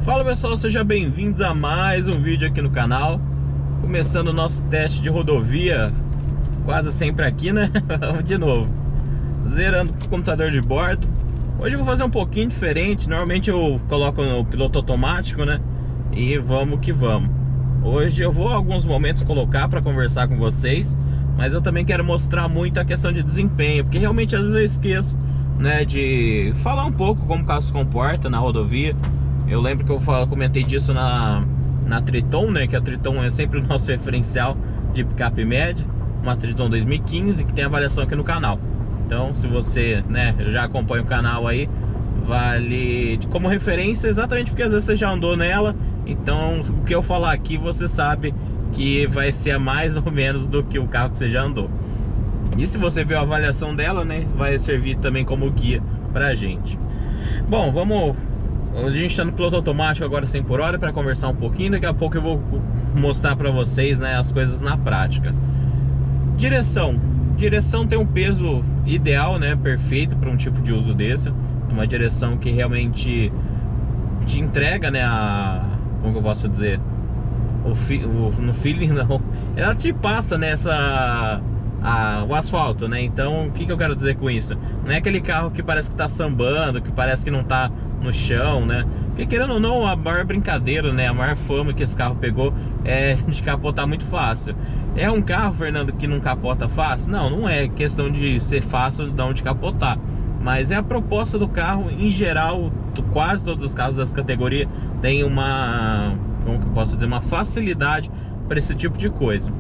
Fala pessoal, sejam bem-vindos a mais um vídeo aqui no canal. Começando o nosso teste de rodovia, quase sempre aqui, né? Vamos de novo, zerando o computador de bordo. Hoje eu vou fazer um pouquinho diferente. Normalmente eu coloco no piloto automático, né? E vamos que vamos. Hoje eu vou alguns momentos colocar para conversar com vocês, mas eu também quero mostrar muito a questão de desempenho, porque realmente às vezes eu esqueço, né, de falar um pouco como o carro se comporta na rodovia. Eu lembro que eu comentei disso na Triton, né? Que a Triton é sempre o nosso referencial de picape média. Uma Triton 2015 que tem avaliação aqui no canal. Então, se você, né, já acompanha o canal aí, vale como referência exatamente porque às vezes você já andou nela. Então, o que eu falar aqui, você sabe que vai ser mais ou menos do que o carro que você já andou. E se você viu a avaliação dela, né, vai servir também como guia pra gente. Bom, vamos... A gente está no piloto automático agora 100 por hora para conversar um pouquinho. Daqui a pouco eu vou mostrar para vocês, né, as coisas na prática. Direção tem um peso ideal, né, perfeito para um tipo de uso desse. Uma direção que realmente te entrega, né, como que eu posso dizer, no feeling não, ela te passa nessa o asfalto, né? Então o que eu quero dizer com isso? Não é aquele carro que parece que tá sambando, que parece que não tá no chão, né? Porque querendo ou não, a maior brincadeira, né, a maior fama que esse carro pegou é de capotar muito fácil. É um carro, Fernando, que não capota fácil? Não é questão de ser fácil não de capotar, mas é a proposta do carro em geral. Quase todos os carros dessa categoria têm uma, como que eu posso dizer, uma facilidade para esse tipo de coisa.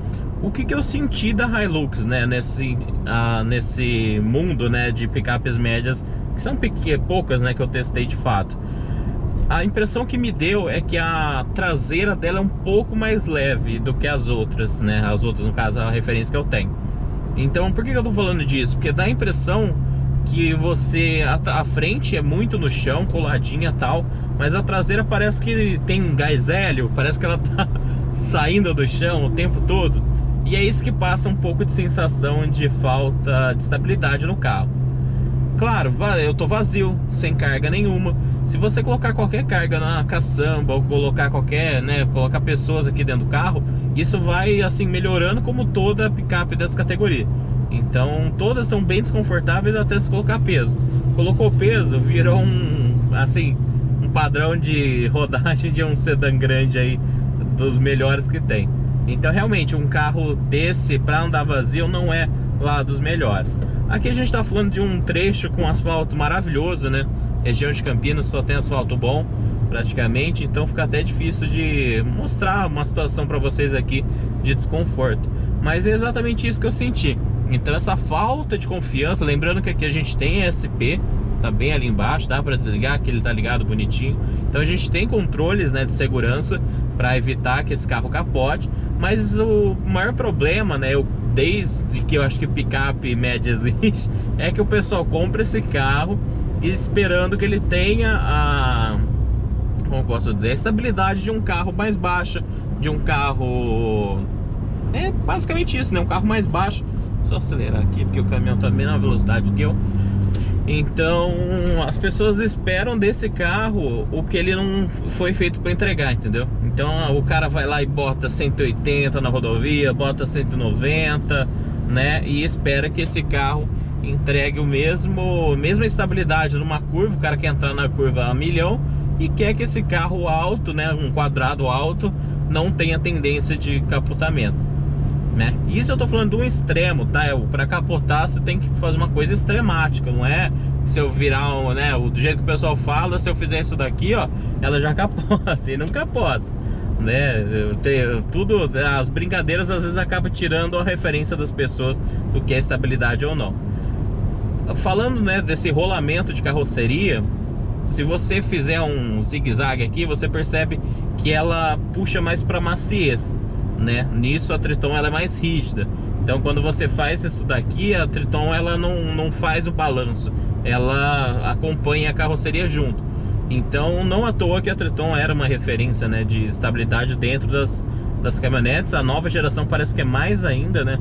O que eu senti da Hilux, né, nesse mundo, né, de picapes médias, que são poucas, né, que eu testei de fato. A impressão que me deu é que a traseira dela é um pouco mais leve do que as outras, né, as outras, no caso, a referência que eu tenho. Então, por que eu tô falando disso? Porque dá a impressão que a frente é muito no chão, coladinha e tal, mas a traseira parece que tem gás hélio, parece que ela tá saindo do chão o tempo todo. E é isso que passa um pouco de sensação de falta de estabilidade no carro. Claro, eu tô vazio, sem carga nenhuma. Se você colocar qualquer carga na caçamba, ou colocar colocar pessoas aqui dentro do carro, isso vai assim melhorando, como toda picape dessa categoria. Então todas são bem desconfortáveis até se colocar peso. Colocou peso, virou um padrão de rodagem de um sedã grande aí, dos melhores que tem. Então realmente um carro desse para andar vazio não é lá dos melhores. Aqui a gente está falando de um trecho com asfalto maravilhoso, né? Região de Campinas só tem asfalto bom praticamente, então fica até difícil de mostrar uma situação para vocês aqui de desconforto. Mas é exatamente isso que eu senti. Então essa falta de confiança, lembrando que aqui a gente tem ESP, tá bem ali embaixo, dá para desligar, que ele tá ligado bonitinho. Então a gente tem controles, né, de segurança para evitar que esse carro capote. Mas o maior problema, né, desde que eu acho que picape média existe, é que o pessoal compra esse carro esperando que ele tenha como posso dizer, a estabilidade de um carro mais baixa, de um carro... É basicamente isso, né, um carro mais baixo. Só acelerar aqui, porque o caminhão tá bem na velocidade que eu... Então as pessoas esperam desse carro o que ele não foi feito para entregar, entendeu? Então o cara vai lá e bota 180 na rodovia, bota 190, né? E espera que esse carro entregue mesma estabilidade numa curva. O cara quer entrar na curva a milhão e quer que esse carro alto, né, um quadrado alto, não tenha tendência de capotamento, né? Isso eu tô falando de um extremo, tá? Para capotar você tem que fazer uma coisa extremática, não é se eu virar né, do jeito que o pessoal fala, se eu fizer isso daqui, ó, ela já capota. E não capota, né? Tudo, as brincadeiras às vezes acabam tirando a referência das pessoas do que é estabilidade ou não. Falando, né, desse rolamento de carroceria, se você fizer um zigue-zague aqui, você percebe que ela puxa mais para maciez, né? Nisso a Triton ela é mais rígida. Então quando você faz isso daqui, a Triton ela não faz o balanço, ela acompanha a carroceria junto. Então não à toa que a Triton era uma referência, né, de estabilidade dentro das caminhonetes. A nova geração parece que é mais ainda, né?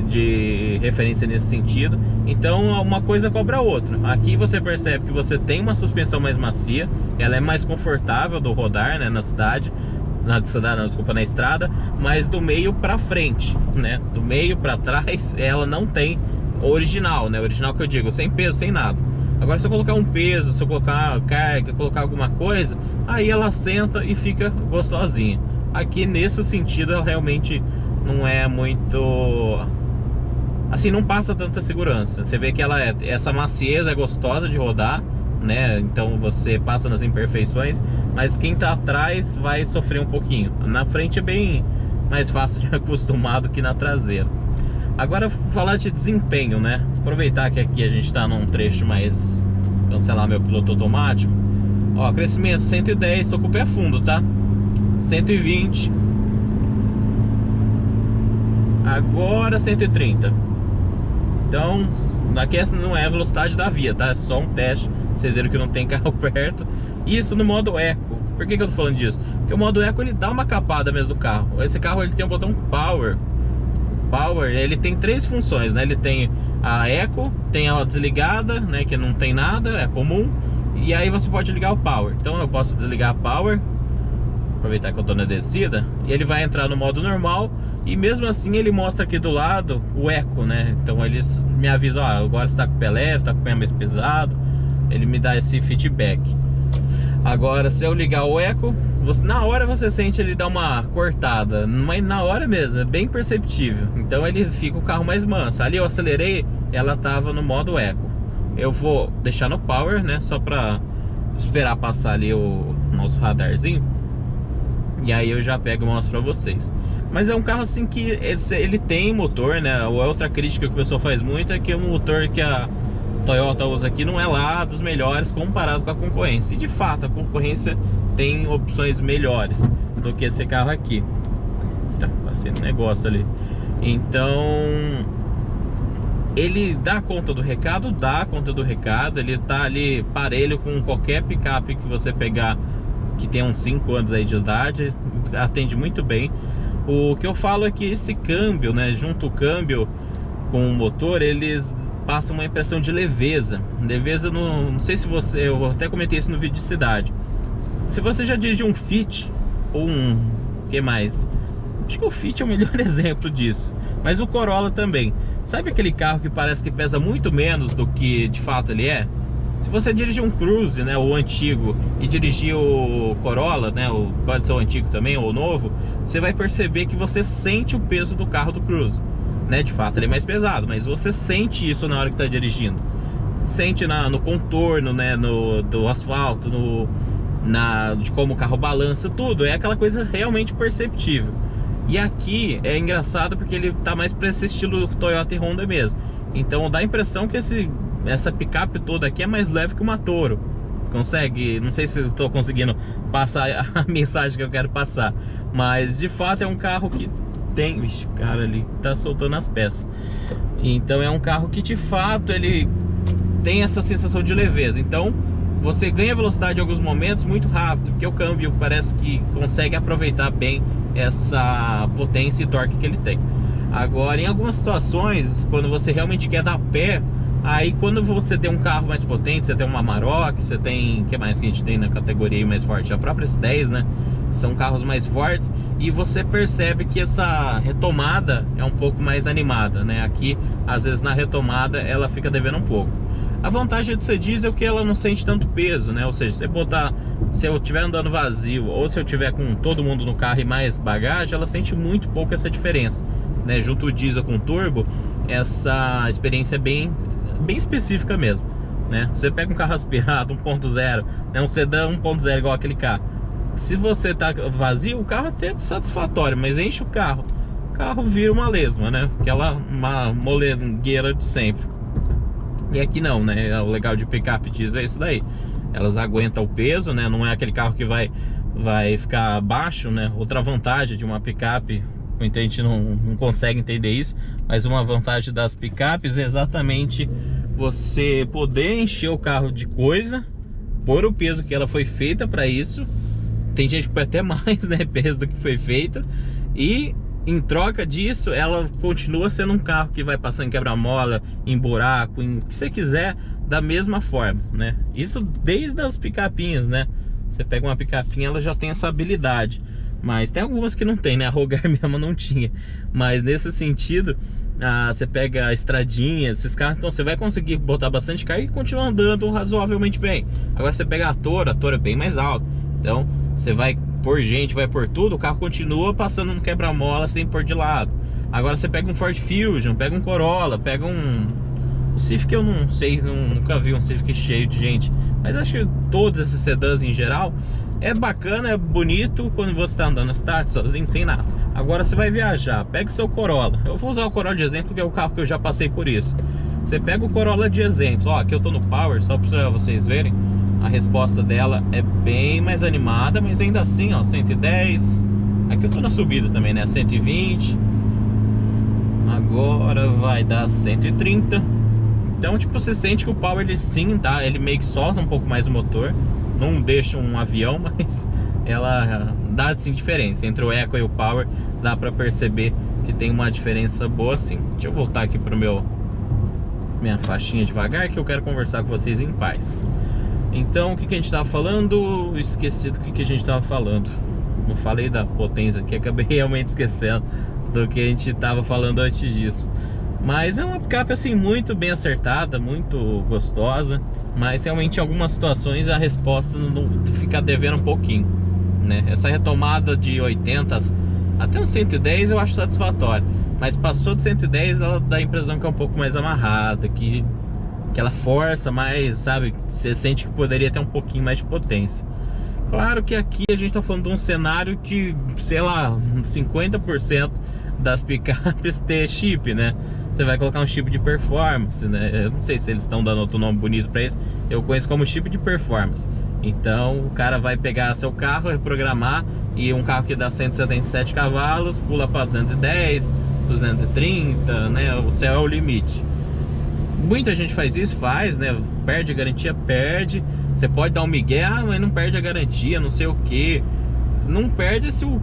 de referência nesse sentido. Então uma coisa cobra a outra. Aqui você percebe que você tem uma suspensão mais macia, ela é mais confortável do rodar, né, na cidade, desculpa, na estrada, mas do meio para frente, né, do meio para trás, ela não tem original, né, original que eu digo, sem peso, sem nada. Agora se eu colocar um peso, se eu colocar carga, colocar alguma coisa, aí ela senta e fica gostosinha. Aqui nesse sentido ela realmente não é muito, assim, não passa tanta segurança. Você vê que ela essa macieza é gostosa de rodar, né? Então você passa nas imperfeições, mas quem tá atrás vai sofrer um pouquinho. Na frente é bem mais fácil de acostumar do que na traseira. Agora falar de desempenho, né? Aproveitar que aqui a gente tá num trecho mais... Cancelar meu piloto automático. Ó, crescimento 110, tô com o pé fundo, tá? 120. Agora 130. Então, aqui não é a velocidade da via, tá? É só um teste. Vocês viram que não tem carro perto. Isso no modo Eco. Por que eu tô falando disso? Porque o modo Eco ele dá uma capada mesmo do carro. Esse carro ele tem um botão Power. Ele tem 3 funções, né? Ele tem a Eco, tem a desligada, né? Que não tem nada, é comum. E aí você pode ligar o Power. Então eu posso desligar a Power, aproveitar que eu tô na descida, e ele vai entrar no modo normal. E mesmo assim ele mostra aqui do lado o Eco, né? Então eles me avisam, ó, agora você tá com o pé leve, você tá com o pé mais pesado. Ele me dá esse feedback. Agora se eu ligar o Eco, na hora você sente ele dar uma cortada, mas na hora mesmo, é bem perceptível. Então ele fica o carro mais manso. Ali eu acelerei, ela tava no modo Eco. Eu vou deixar no Power, né? Só pra esperar passar ali o nosso radarzinho. E aí eu já pego e mostro pra vocês. Mas é um carro assim que ele tem motor, né? Outra crítica que o pessoal faz muito é que o motor que a Toyota usa aqui não é lá dos melhores comparado com a concorrência. E de fato a concorrência tem opções melhores do que esse carro aqui. Tá passando negócio ali. Então ele dá conta do recado? Dá conta do recado. Ele tá ali parelho com qualquer picape que você pegar que tem uns 5 anos aí de idade. Atende muito bem. O que eu falo é que esse câmbio, né, junto o câmbio com o motor, eles passam uma impressão de leveza. Leveza, não sei se você... Eu até comentei isso no vídeo de cidade. Se você já dirigiu um Fit ou um... que mais? Acho que o Fit é o melhor exemplo disso. Mas o Corolla também. Sabe aquele carro que parece que pesa muito menos do que de fato ele é? Se você dirigir um Cruze, né, o antigo, e dirigir o Corolla, né, pode ser o antigo também ou o novo, você vai perceber que você sente o peso do carro do Cruze, né? De fato ele é mais pesado, mas você sente isso na hora que está dirigindo. Sente no contorno, né, do asfalto, de como o carro balança, tudo. É aquela coisa realmente perceptível. E aqui é engraçado porque ele tá mais para esse estilo Toyota e Honda mesmo. Então dá a impressão que essa picape toda aqui é mais leve que uma Toro. Consegue? Não sei se eu tô conseguindo passar a mensagem que eu quero passar, mas de fato é um carro que tem... Vixe, o cara ali tá soltando as peças. Então é um carro que de fato ele tem essa sensação de leveza. Então você ganha velocidade em alguns momentos muito rápido, porque o câmbio parece que consegue aproveitar bem essa potência e torque que ele tem. Agora, em algumas situações, quando você realmente quer dar pé, aí quando você tem um carro mais potente, você tem uma Amarok, você tem... O que mais que a gente tem na categoria aí mais forte? A própria S10, né? São carros mais fortes e você percebe que essa retomada é um pouco mais animada, né? Aqui, às vezes na retomada, ela fica devendo um pouco. A vantagem de ser diesel é que ela não sente tanto peso, né? Ou seja, se eu estiver andando vazio ou se eu tiver com todo mundo no carro e mais bagagem, ela sente muito pouco essa diferença, né? Junto o diesel com o turbo, essa experiência é bem específica mesmo, né? Você pega um carro aspirado 1.0, né? Um sedã 1.0 igual aquele carro. Se você tá vazio, o carro até é satisfatório, mas enche o carro vira uma lesma, né? Uma molengueira de sempre. E aqui não, né? O legal de picape diesel é isso daí. Elas aguentam o peso, né? Não é aquele carro que vai ficar baixo, né? Outra vantagem de uma picape, muita gente não consegue entender isso, mas uma vantagem das picapes é exatamente você poder encher o carro de coisa por o peso que ela foi feita para isso. Tem gente que põe até mais, né, peso do que foi feito. E em troca disso, ela continua sendo um carro que vai passar em quebra-mola, em buraco, em o que você quiser, da mesma forma, né? Isso desde as picapinhas, né? Você pega uma picapinha, ela já tem essa habilidade. Mas tem algumas que não tem, né? A Rogar mesmo não tinha. Mas nesse sentido, você pega a estradinha, esses carros, então você vai conseguir botar bastante carga e continuar andando razoavelmente bem. Agora você pega a Toro é bem mais alta. Então você vai por gente, vai por tudo, o carro continua passando no quebra-mola sem pôr de lado. Agora você pega um Ford Fusion, pega um Corolla, pega o Civic, eu não sei, nunca vi um Civic cheio de gente. Mas acho que todos esses sedãs em geral é bacana, é bonito quando você está andando na cidade sozinho, sem nada. Agora você vai viajar, pega o seu Corolla. Eu vou usar o Corolla de exemplo, que é o carro que eu já passei por isso. Você pega o Corolla de exemplo. Ó, aqui eu tô no Power, só para vocês verem. A resposta dela é bem mais animada, mas ainda assim, ó, 110. Aqui eu tô na subida também, né? 120. Agora vai dar 130. Então, tipo, você sente que o Power, ele sim, tá? Ele meio que solta um pouco mais o motor. Não deixa um avião, mas ela dá sim diferença. Entre o Eco e o Power, dá pra perceber que tem uma diferença boa sim. Deixa eu voltar aqui pro minha faixinha devagar, que eu quero conversar com vocês em paz. Então, o que a gente tava falando? Esqueci do que a gente tava falando. Eu falei da potência aqui, acabei realmente esquecendo do que a gente tava falando antes disso. Mas é uma picape assim muito bem acertada, muito gostosa. Mas realmente em algumas situações a resposta não fica devendo um pouquinho, né? Essa retomada de 80 até uns 110 eu acho satisfatória. Mas passou de 110, ela dá a impressão que é um pouco mais amarrada, que ela força mais, sabe? Você sente que poderia ter um pouquinho mais de potência. Claro que aqui a gente tá falando de um cenário que, sei lá, 50% das picapes ter chip, né? Você vai colocar um chip de performance, né? Eu não sei se eles estão dando outro nome bonito para isso. Eu conheço como chip de performance. Então o cara vai pegar seu carro, reprogramar, e um carro que dá 177 cavalos pula para 210, 230, né? O céu é o limite. Muita gente faz isso, né? Perde a garantia, perde. Você pode dar um migué, mas não perde a garantia, não sei o que. Não perde se o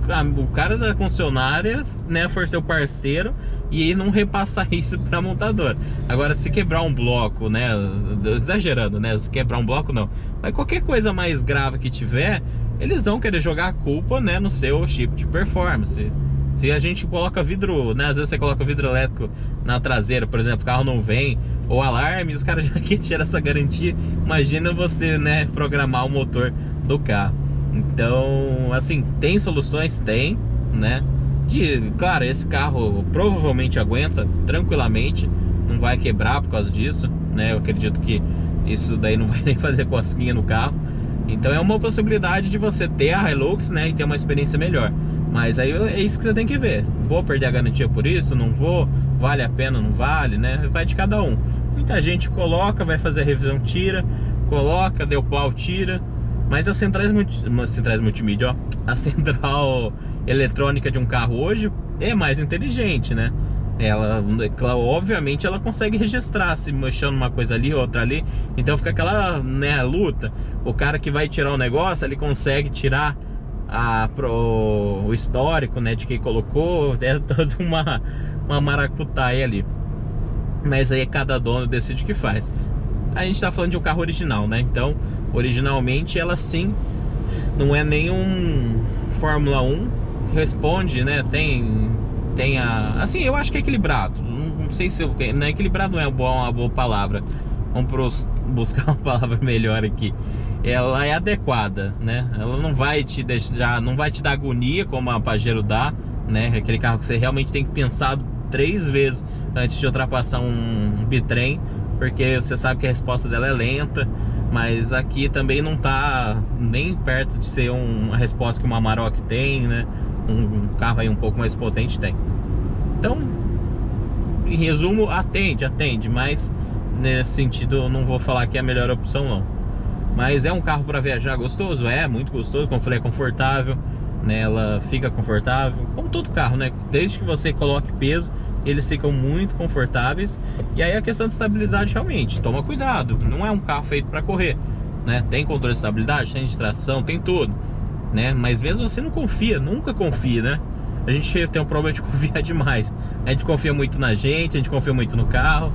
cara da concessionária, né, for seu parceiro e não repassar isso para a montadora. Agora, se quebrar um bloco, né, exagerando, né, se quebrar um bloco não, mas qualquer coisa mais grave que tiver, eles vão querer jogar a culpa, né, no seu chip de performance. Se a gente coloca vidro, né, às vezes você coloca vidro elétrico na traseira, por exemplo, o carro não vem, ou alarme, os caras já querem tirar essa garantia. Imagina você, né, programar o motor do carro. Então, assim, tem soluções, tem, né? Claro, esse carro provavelmente aguenta tranquilamente, não vai quebrar por causa disso, né? Eu acredito que isso daí não vai nem fazer cosquinha no carro. Então é uma possibilidade de você ter a Hilux, né, e ter uma experiência melhor. Mas aí é isso que você tem que ver. Vou perder a garantia por isso? Não vou? Vale a pena? Não vale, né? Vai de cada um. Muita gente coloca, vai fazer a revisão, tira, coloca, deu pau, tira. Mas as centrais multimídia, ó, a central eletrônica de um carro hoje é mais inteligente, né? Ela, obviamente, ela consegue registrar se mexendo uma coisa ali, outra ali. Então fica aquela, né, luta. O cara que vai tirar o negócio, ele consegue tirar o histórico, né, de quem colocou. É toda uma maracutaia ali. Mas aí cada dono decide o que faz. A gente tá falando de um carro original, né? Então, originalmente ela sim não é nenhum Fórmula 1, responde, né? Tem assim, eu acho que é equilibrado. Não sei se não é equilibrado, não é uma boa palavra. Vamos buscar uma palavra melhor aqui. Ela é adequada, né? Ela não vai te deixar, não vai te dar agonia como a Pajero dá, né? Aquele carro que você realmente tem que pensar 3 vezes antes de ultrapassar um bitrem, porque você sabe que a resposta dela é lenta. Mas aqui também não tá nem perto de ser uma resposta que uma Amarok tem, né? Um carro aí um pouco mais potente tem. Então, em resumo, atende, mas nesse sentido eu não vou falar que é a melhor opção não. Mas é um carro para viajar gostoso? É, muito gostoso, como eu falei, é confortável, né? Ela fica confortável, como todo carro, né? Desde que você coloque peso, eles ficam muito confortáveis. E aí a questão de estabilidade, realmente, toma cuidado, não é um carro feito para correr, né? Tem controle de estabilidade, tem de tração, tem tudo, né? Mas mesmo você não confia, nunca confia, né? a gente tem um problema de confiar demais. A gente confia muito na gente, a gente confia muito no carro.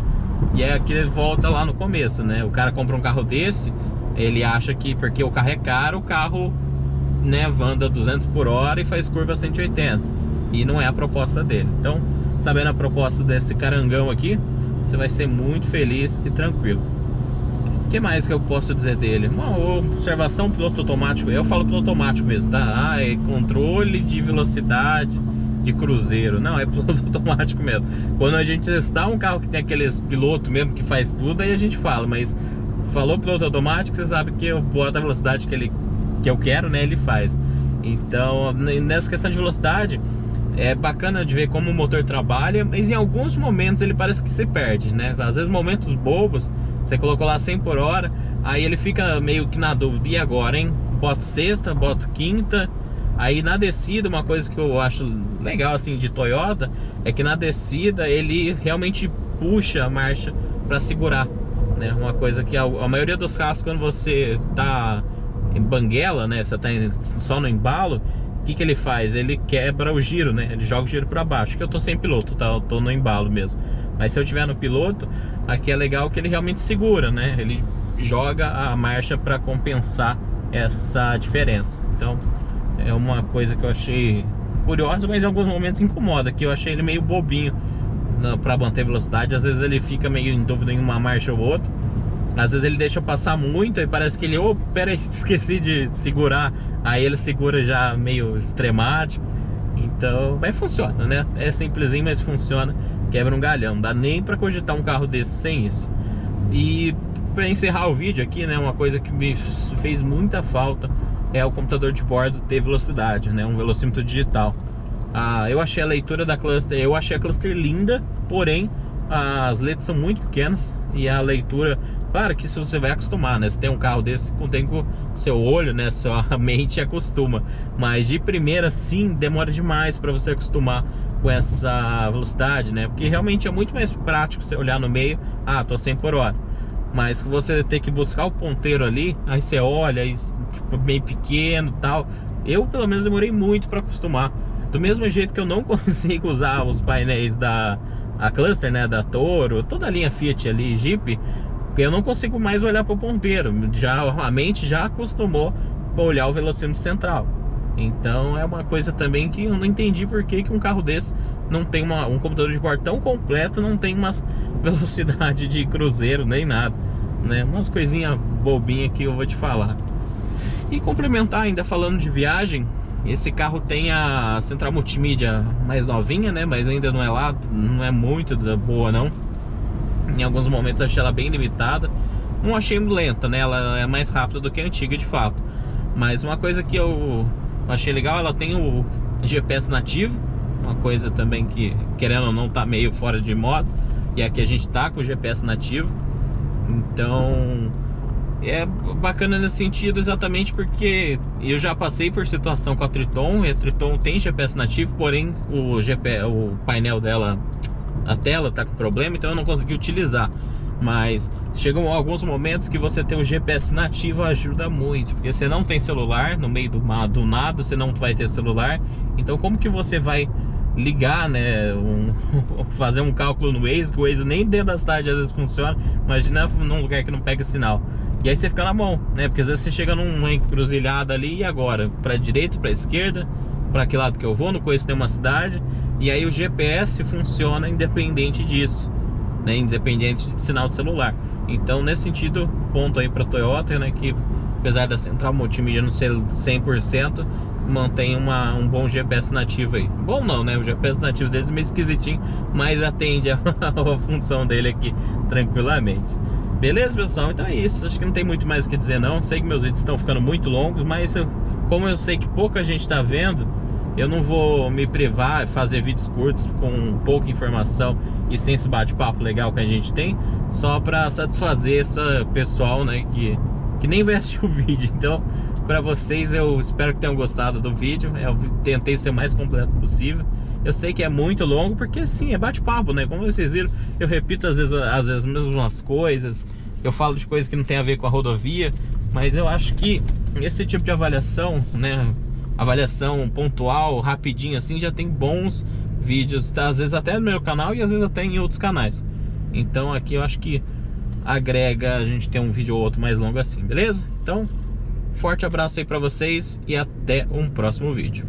E é que volta lá no começo, né? O cara compra um carro desse, ele acha que porque o carro é caro, o carro, né, anda 200 por hora e faz curva 180. E não é a proposta dele. Então, sabendo a proposta desse carangão aqui, você vai ser muito feliz e tranquilo. O que mais que eu posso dizer dele? Uma observação, piloto automático. Eu falo piloto automático mesmo, tá? Ah, é controle de velocidade de cruzeiro. Não, é piloto automático mesmo. Quando a gente testar um carro que tem aqueles pilotos mesmo que faz tudo, aí a gente fala. Mas falou piloto automático, você sabe que eu boto a velocidade que eu quero, né? Ele faz. Então, nessa questão de velocidade, é bacana de ver como o motor trabalha, mas em alguns momentos ele parece que se perde, né? Às vezes momentos bobos, você colocou lá 100 por hora, aí ele fica meio que na dúvida, e agora, hein? Boto sexta, boto quinta. Aí na descida, uma coisa que eu acho legal assim de Toyota, é que na descida ele realmente puxa a marcha para segurar, né? Uma coisa que a maioria dos carros, quando você tá em banguela, né? Você tá só no embalo, o que ele faz? Ele quebra o giro, né? Ele joga o giro para baixo. Que eu tô sem piloto, tá? Eu tô no embalo mesmo. Mas se eu tiver no piloto, aqui é legal que ele realmente segura, né? Ele joga a marcha para compensar essa diferença. Então, é uma coisa que eu achei curiosa, mas em alguns momentos incomoda, que eu achei ele meio bobinho para manter velocidade. Às vezes ele fica meio em dúvida em uma marcha ou outra. Às vezes ele deixa passar muito e parece que ele, pera aí, esqueci de segurar. Aí ele segura já meio extremático. Então, mas funciona, né? É simplesinho, mas funciona. Quebra um galhão. Não dá nem pra cogitar um carro desse sem isso. E pra encerrar o vídeo aqui, né? Uma coisa que me fez muita falta é o computador de bordo ter velocidade, né? Um velocímetro digital. Eu achei a leitura da cluster, eu achei a cluster linda, porém as letras são muito pequenas e a leitura, claro que se você vai acostumar, né? Se tem um carro desse, com o tempo seu olho, né, sua mente acostuma, mas de primeira sim, demora demais para você acostumar com essa velocidade, né? Porque realmente é muito mais prático você olhar no meio, tô 100 por hora. Mas que você ter que buscar o ponteiro ali, aí você olha, aí, tipo, bem pequeno e tal. Eu pelo menos demorei muito para acostumar. Do mesmo jeito que eu não consigo usar os painéis da cluster, né, da Toro, toda a linha Fiat ali, Jeep, porque eu não consigo mais olhar para o ponteiro. A mente já acostumou para olhar o velocímetro central. Então é uma coisa também que eu não entendi por que um carro desse não tem um computador de bordo tão completo, não tem uma velocidade de cruzeiro nem nada, né? Umas coisinhas bobinhas que eu vou te falar. E complementar ainda falando de viagem, esse carro tem a central multimídia mais novinha, né? Mas ainda não é lá, não é muito boa não. Em alguns momentos achei ela bem limitada. Não achei lenta, né? Ela é mais rápida do que a antiga de fato. Mas uma coisa que eu achei legal, ela tem o GPS nativo. Uma coisa também que, querendo ou não, tá meio fora de moda. E aqui a gente tá com o GPS nativo. Então é bacana nesse sentido, exatamente porque eu já passei por situação com a Triton. E a Triton tem GPS nativo, porém o painel dela, a tela tá com problema, então eu não consegui utilizar. Mas chegam alguns momentos que você ter o GPS nativo ajuda muito, porque você não tem celular, no meio do nada você não vai ter celular. Então como que você vai ligar, né, fazer um cálculo no Waze, que o Waze nem dentro da cidade às vezes funciona. Imagina num lugar que não pega sinal. E aí você fica na mão, né, porque às vezes você chega numa encruzilhada ali, e agora? Pra direita, pra esquerda, pra que lado que eu vou? Não conheço nenhuma cidade. E aí o GPS funciona independente disso, né, independente de sinal de celular. Então nesse sentido, ponto aí pra Toyota, né, que apesar da central multimídia não ser 100%, mantém um bom GPS nativo aí. Bom não, né? O GPS nativo deles é meio esquisitinho, mas atende a função dele aqui tranquilamente. Beleza, pessoal? Então é isso. Acho que não tem muito mais o que dizer não. Sei que meus vídeos estão ficando muito longos, mas como eu sei que pouca gente está vendo, eu não vou me privar de fazer vídeos curtos com pouca informação e sem esse bate-papo legal que a gente tem, só para satisfazer essa pessoal, né, que nem vai assistir o vídeo. Então, para vocês, eu espero que tenham gostado do vídeo. Eu tentei ser o mais completo possível. Eu sei que é muito longo, porque sim, é bate-papo, né? Como vocês viram, eu repito às vezes as mesmas coisas. Eu falo de coisas que não tem a ver com a rodovia. Mas eu acho que esse tipo de avaliação, né, avaliação pontual, rapidinho assim, já tem bons vídeos, tá? Às vezes até no meu canal e às vezes até em outros canais. Então aqui eu acho que agrega a gente ter um vídeo ou outro mais longo assim, beleza? Então, forte abraço aí pra vocês e até um próximo vídeo.